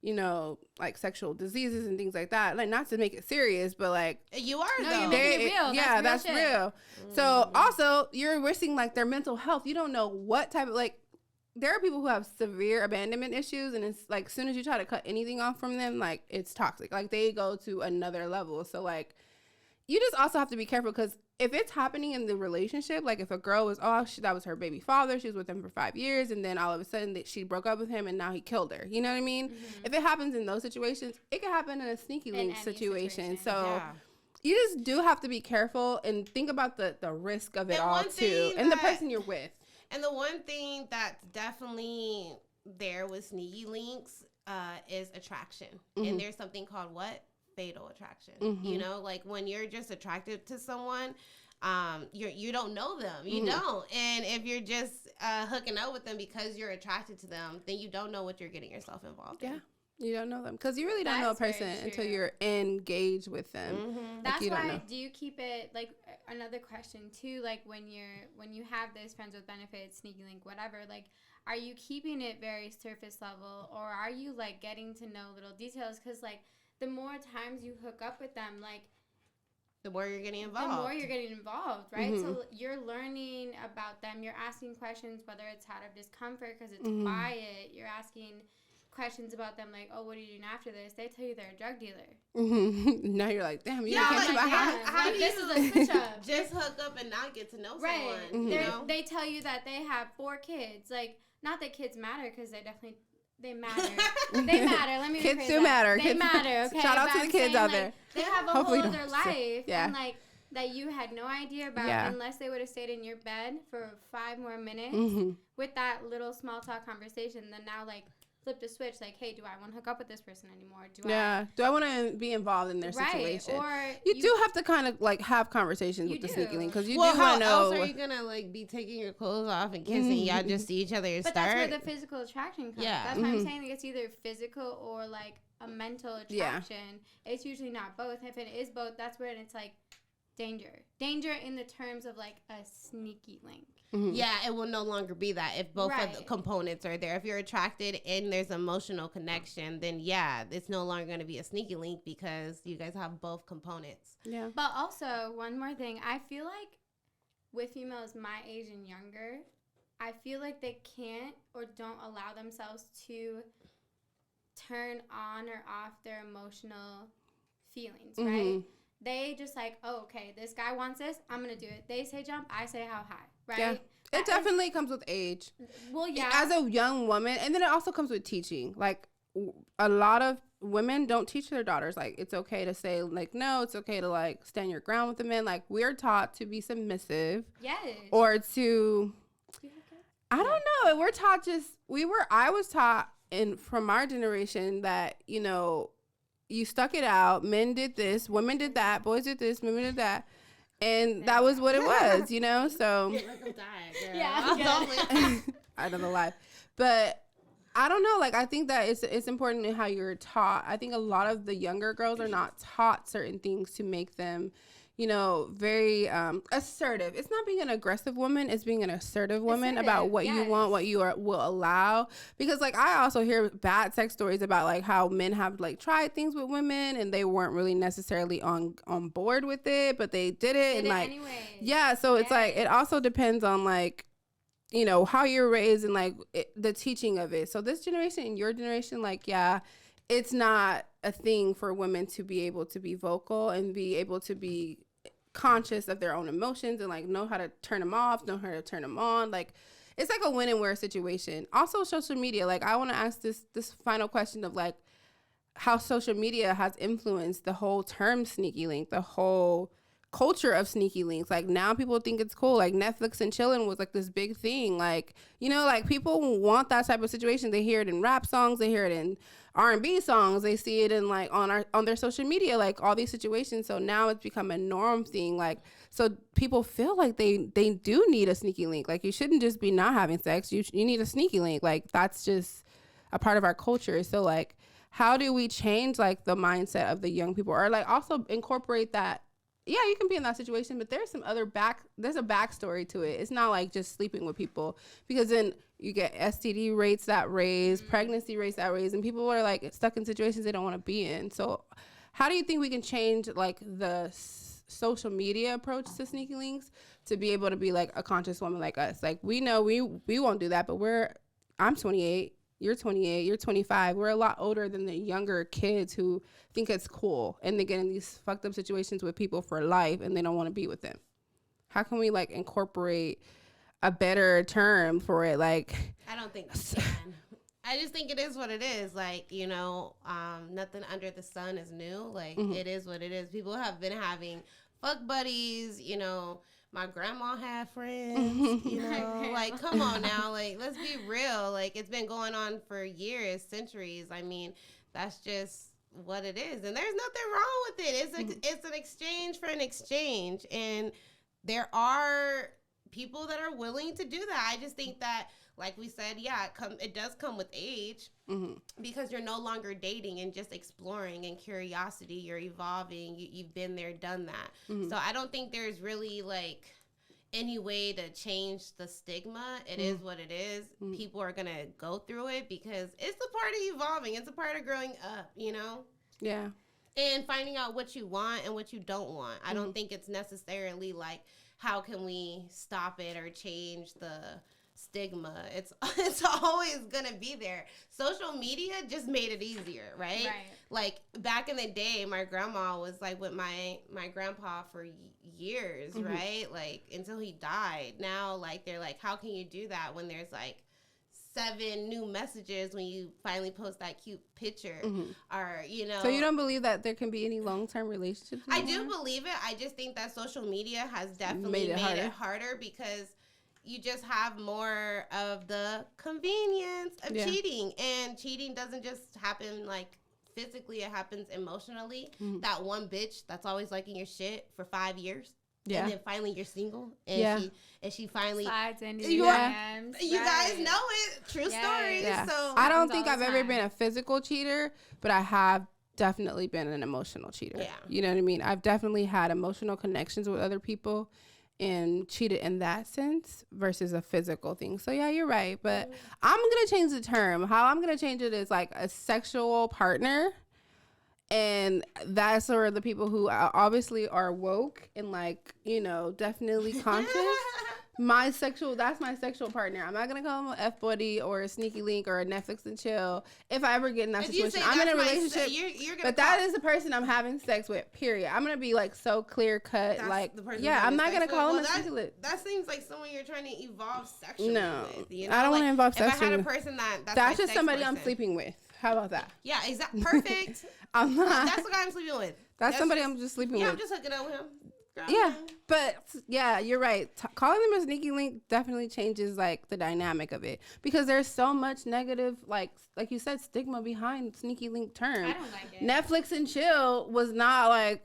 you know, like sexual diseases and things like that. Like, not to make it serious, but like, you are, no, you're making it real. Yeah, that's real. So also you're risking like their mental health. You don't know what type of, like, there are people who have severe abandonment issues, and it's like as soon as you try to cut anything off from them, like it's toxic. Like they go to another level. So like you just also have to be careful, because if it's happening in the relationship, like if a girl was, that was her baby father, she was with him for 5 years, and then all of a sudden that she broke up with him and now he killed her. You know what I mean? Mm-hmm. If it happens in those situations, it can happen in a sneaky link situation. So you just do have to be careful and think about the risk of it all too, and the person you're with. And the one thing that's definitely there with sneaky links is attraction. Mm-hmm. And there's something called what? Fatal attraction. Mm-hmm. You know, like when you're just attracted to someone, you don't know them. You don't. And if you're just hooking up with them because you're attracted to them, then you don't know what you're getting yourself involved in. You don't know them, because you really don't know a person until you're engaged with them. Mm-hmm. That's why. Do you keep it, like, another question too? Like when you have this friends with benefits, sneaky link, whatever. Like, are you keeping it very surface level, or are you like getting to know little details? Because like the more times you hook up with them, like the more you're getting involved. Right? Mm-hmm. So you're learning about them. You're asking questions, whether it's out of discomfort because it's quiet. You're asking questions about them, like, oh, what are you doing after this? They tell you they're a drug dealer. Mm-hmm. Now you're like, damn, you can't like, how like, this is a switch up. Just hook up and not get to know someone. Mm-hmm. You know? They tell you that they have 4 kids. Like, not that kids matter, because they matter. They matter. Let me kids do matter. They matter. Okay. Shout out to the kids out there. They have a whole other life, and like that you had no idea about unless they would have stayed in your bed for 5 more minutes with that little small talk conversation. Then now like flip the switch, like, hey, do I want to hook up with this person anymore? Do I want to be involved in their situation? Or you do have to kind of like have conversations with the sneaky link, because you do want to know. How else are you gonna like be taking your clothes off and kissing? Y'all just see each other and start. But that's where the physical attraction comes. That's why I'm saying like it's either physical or like a mental attraction. It's usually not both. If it is both, that's where it's like danger in the terms of like a sneaky link. Yeah, it will no longer be that if both of the components are there. If you're attracted and there's emotional connection, then it's no longer going to be a sneaky link, because you guys have both components. Yeah. But also, one more thing, I feel like with females my age and younger, I feel like they can't or don't allow themselves to turn on or off their emotional feelings, right? They just like, oh, okay, this guy wants this, I'm going to do it. They say jump, I say how high, right? Yeah. It definitely comes with age. Well, yeah. As a young woman, and then it also comes with teaching. Like, a lot of women don't teach their daughters, like, it's okay to say, like, no, it's okay to, like, stand your ground with the men. Like, we're taught to be submissive. Yes. Or to, I don't know. We're taught I was taught from our generation that, you know, you stuck it out. Men did this, women did that, boys did this, women did that. And that was what it was, you know? So like I'm dying, girl. I don't know why. But I don't know. Like, I think that it's important in how you're taught. I think a lot of the younger girls are not taught certain things to make them, you know, very assertive. It's not being an aggressive woman. It's being an assertive woman about what you want, what you will allow. Because, like, I also hear bad sex stories about, like, how men have, like, tried things with women and they weren't really necessarily on board with it, but they did it. And, like, anyways. So it's, like, it also depends on, like, you know, how you're raised and, like, the teaching of it. So this generation and your generation, like, it's not a thing for women to be able to be vocal and be able to be conscious of their own emotions and, like, know how to turn them off, know how to turn them on. Like, it's like a win and wear situation. Also, social media. Like, I want to ask this final question of, like, how social media has influenced the whole term sneaky link, the whole culture of sneaky links. Like, now people think it's cool. Like, Netflix and chilling was like this big thing. Like, you know, like, people want that type of situation. They hear it in rap songs, they hear it in R&B songs, they see it in, like, on their social media, like, all these situations. So now it's become a norm thing. Like, so people feel like they do need a sneaky link. Like, you shouldn't just be not having sex, you need a sneaky link. Like, that's just a part of our culture. So, like, how do we change, like, the mindset of the young people, or, like, also incorporate that? Yeah, you can be in that situation, but there's some other there's a backstory to it. It's not like just sleeping with people, because then you get STD rates that raise, pregnancy rates that raise, and people are, like, stuck in situations they don't want to be in. So how do you think we can change, like, the social media approach to sneaky links to be able to be, like, a conscious woman like us? Like, we know we won't do that, but we're I'm 28. You're 28. You're 25. We're a lot older than the younger kids who think it's cool and they get in these fucked up situations with people for life and they don't want to be with them. How can we like incorporate a better term for it? Like, I don't think we can. I just think it is what it is. Like, you know, nothing under the sun is new. Like, it is what it is. People have been having fuck buddies, you know. My grandma had friends, you know. Like, come on now. Like, let's be real. Like, it's been going on for years, centuries. I mean, that's just what it is. And there's nothing wrong with it. It's an exchange for an exchange. And there are people that are willing to do that. I just think that, like we said, yeah, it does come with age, because you're no longer dating and just exploring and curiosity. You're evolving. You've been there, done that. So I don't think there's really like any way to change the stigma. It is what it is. People are gonna go through it because it's a part of evolving. It's a part of growing up, you know? yeah. And finding out what you want and what you don't want. I don't think it's necessarily like, how can we stop it or change the stigma? It's always gonna be there. Social media just made it easier, right? Like back in the day, my grandma was like with my grandpa for years, right? Like until he died. Now, like they're like, how can you do that when there's like 7 new messages when you finally post that cute picture, or you know? So you don't believe that there can be any long-term relationships anymore? I do believe it. I just think that social media has definitely made it harder because you just have more of the convenience of cheating, and cheating doesn't just happen like physically; it happens emotionally. That one bitch that's always liking your shit for 5 years. Yeah. And then finally you're single, and she finally slides into you DMs. You guys know it. True story. Yeah. So I don't think I've ever been a physical cheater, but I have definitely been an emotional cheater. Yeah. You know what I mean? I've definitely had emotional connections with other people and cheated in that sense versus a physical thing. So yeah, you're right. But I'm going to change the term. How I'm going to change it is like a sexual partner. And that's sort of the people who obviously are woke and like, you know, definitely conscious. That's my sexual partner. I'm not going to call him an F-buddy or a sneaky link or a Netflix and chill. If I ever get in that situation, I'm in a relationship. But that is the person I'm having sex with, period. I'm going to be like so clear cut. Like, yeah, I'm not going to call him a sneaky link. That seems like someone you're trying to evolve sexually with. You know? I don't want to involve sexually. If I had a person that's just somebody I'm sleeping with. How about that? Yeah, exactly. Perfect. I'm not. That's the guy I'm sleeping with. That's somebody I'm just sleeping with. Yeah, I'm just hooking up with him. Girl. Yeah, but yeah, you're right. Calling them a sneaky link definitely changes like the dynamic of it, because there's so much negative, like you said, stigma behind sneaky link term. I don't like it. Netflix and chill was not like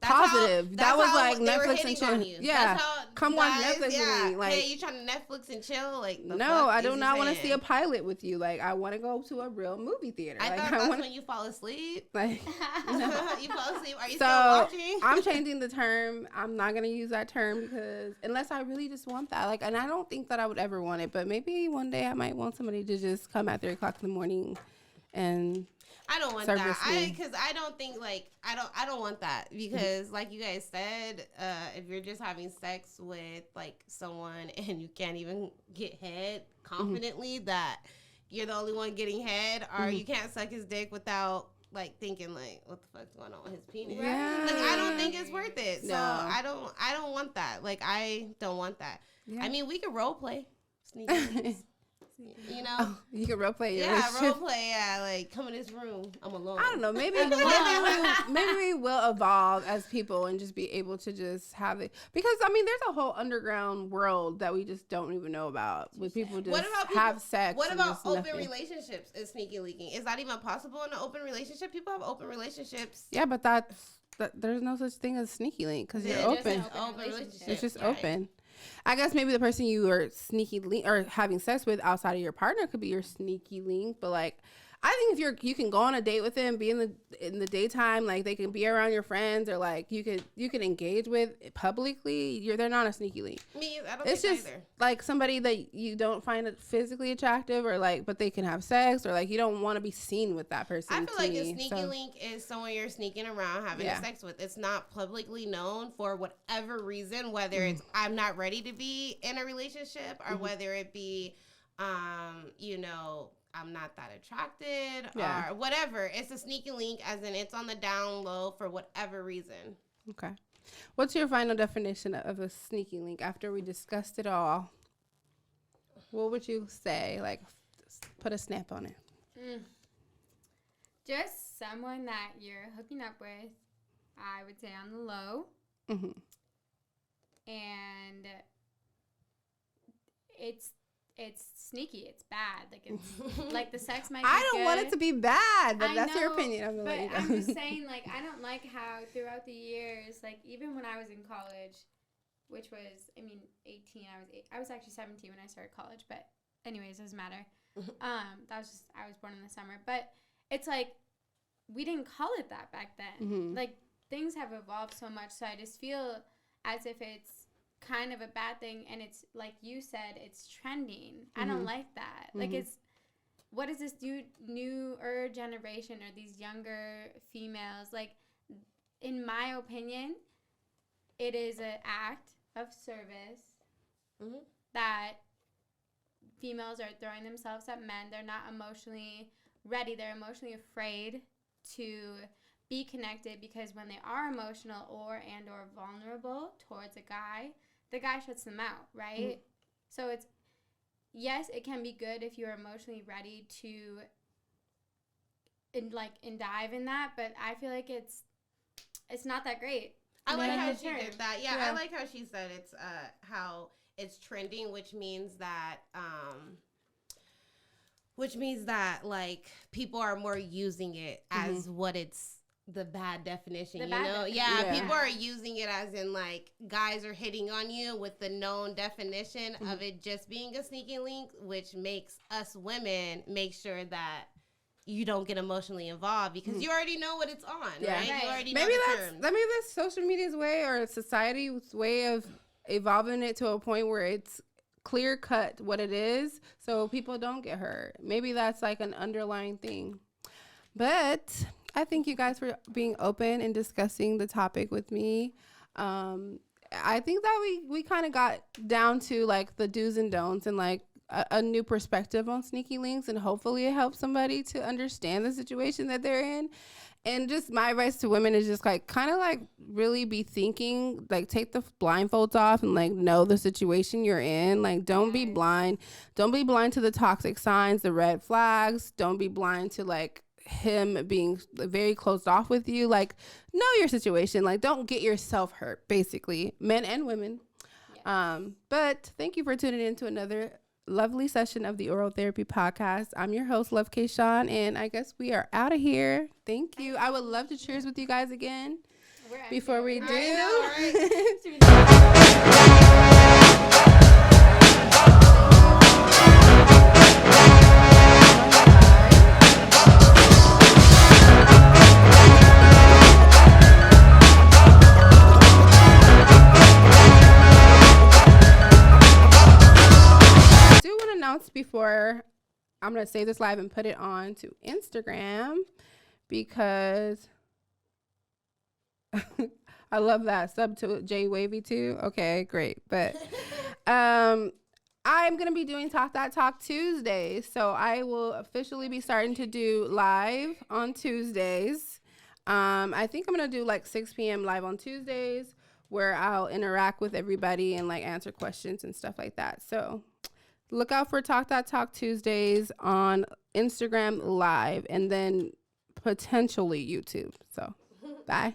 positive. That was like Netflix and chill. Yeah, come watch Netflix with me. Like, hey, you trying to Netflix and chill? Like, no, I do not want to see a pilot with you. Like, I want to go to a real movie theater. I thought that's when you fall asleep. Like, no. You fall asleep. Are you still watching? I'm changing the term. I'm not gonna use that term because unless I really just want that. Like, and I don't think that I would ever want it. But maybe one day I might want somebody to just come at 3:00 in the morning and. I don't want that. Because I don't think like I don't want that, because like you guys said, if you're just having sex with like someone and you can't even get head confidently, that you're the only one getting head, or you can't suck his dick without like thinking like, what the fuck's going on with his penis? Yeah. Like, I don't think it's worth it. So I don't want that. Like, I don't want that. Yeah. I mean, we could role play sneaky. You know, you can role play. Role play. Yeah, like come in this room. I'm alone. I don't know. Maybe we will evolve as people and just be able to just have it, because I mean, there's a whole underground world that we just don't even know about, with people just have sex. What about open relationships? Is sneaky leaking? Is that even possible in an open relationship? People have open relationships. Yeah, but there's no such thing as sneaky link, because you're open. It's just open. I guess maybe the person you are sneaky link or having sex with outside of your partner could be your sneaky link, but like, I think if you can go on a date with them, be in the daytime, like they can be around your friends, or like you can engage with publicly. They're not a sneaky link. I don't it's think just either. Like somebody that you don't find physically attractive, or like, but they can have sex, or like you don't want to be seen with that person. I feel like a sneaky link is someone you're sneaking around having sex with. It's not publicly known for whatever reason, whether it's I'm not ready to be in a relationship, or whether it be you know, I'm not that attracted Yeah. or whatever. It's a sneaky link, as in it's on the down low for whatever reason. Okay. What's your final definition of a sneaky link after we discussed it all? What would you say? Like, put a snap on it. Just someone that you're hooking up with, I would say on the low. Mm-hmm. And it's sneaky. It's bad. Like, it's like the sex might be I don't want it to be bad, but I that's your know, opinion. I'm gonna But let you go. I'm just saying, like, I don't like how throughout the years, like, even when I was in college, which was, 18, I was actually 17 when I started college, but anyways, doesn't matter. That was just, I was born in the summer. But it's like, we didn't call it that back then. Mm-hmm. Like, things have evolved so much, so I just feel as if it's kind of a bad thing, and it's like you said, it's trending. I don't like that. Like, it's, what is this newer generation or these younger females, like, in my opinion, it is an act of service that females are throwing themselves at men. They're not emotionally ready. They're emotionally afraid to be connected, because when they are emotional or vulnerable towards a guy, the guy shuts them out, right? So it's, yes, it can be good if you're emotionally ready to dive in that, but I feel like it's not that great. I like how she term. did that. Yeah, I like how she said it's how it's trending, which means that like people are more using it as what it's the bad definition, Yeah, people are using it as in like guys are hitting on you with the known definition of it just being a sneaky link, which makes us women make sure that you don't get emotionally involved because you already know what it's on, right? You already know the terms. Maybe that's social media's way or society's way of evolving it to a point where it's clear cut what it is, so people don't get hurt. Maybe that's like an underlying thing. But I thank you guys for being open and discussing the topic with me. I think that we kind of got down to like the do's and don'ts and like a new perspective on sneaky links, and hopefully it helps somebody to understand the situation that they're in. And just my advice to women is just like kind of like really be thinking, like take the blindfolds off and like know the situation you're in. Like don't be blind. Don't be blind to the toxic signs, the red flags. Don't be blind to like him being very closed off with you. Like know your situation. Like don't get yourself hurt, basically, men and women. But thank you for tuning in to another lovely session of the Oral Therapy Podcast. I'm your host, Love Kayshawn, and I guess we are out of here. Thank you. I would love to cheers with you guys again before we do. Before I'm going to save this live and put it on to Instagram because I love that sub to J Wavy too. Okay, great. But I'm going to be doing Talk That Talk Tuesdays. So I will officially be starting to do live on Tuesdays. I think I'm going to do like 6 p.m. live on Tuesdays where I'll interact with everybody and like answer questions and stuff like that. So look out for Talk That Talk Tuesdays on Instagram Live and then potentially YouTube. So, bye.